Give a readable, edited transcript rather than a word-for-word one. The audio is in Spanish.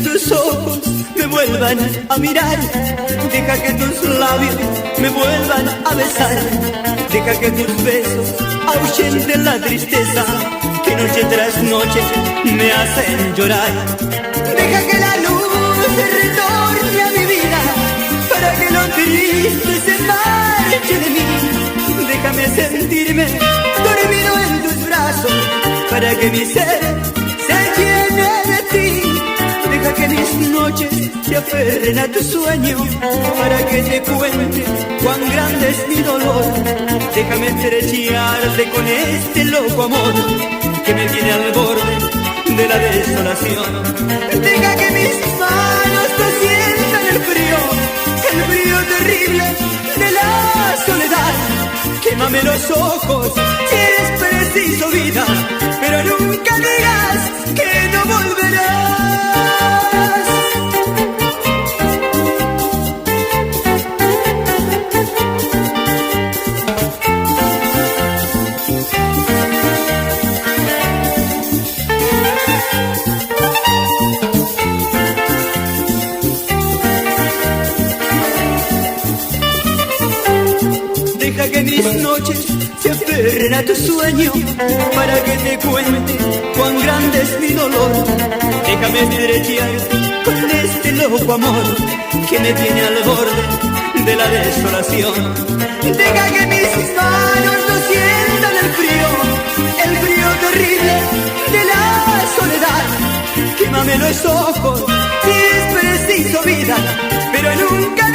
tus ojos me vuelvan a mirar, deja que tus labios me vuelvan a besar, deja que tus besos ahuyenten la tristeza que noche tras noche me hacen llorar. Deja que la luz retorne a mi vida para que lo triste se marche de mí. Déjame sentirme dormido en tus brazos para que mi ser se llene de ti. Deja que mis noches se aferren a tu sueño para que te cuente cuán grande es mi dolor. Déjame estrechearte con este loco amor que me tiene al borde de la desolación. Deja que mis manos te sientan el frío terrible de la soledad. Quémame los ojos si eres preciso, vida, pero nunca digas que no volverás. Deja que mis noches se aferren a tu sueño para que te cuente cuán grande es mi dolor. Déjame estrecharte con este loco amor que me tiene al borde de la desolación. Deja que mis manos no sientan el frío terrible de la soledad. Quémame los ojos si es preciso, vida, pero nunca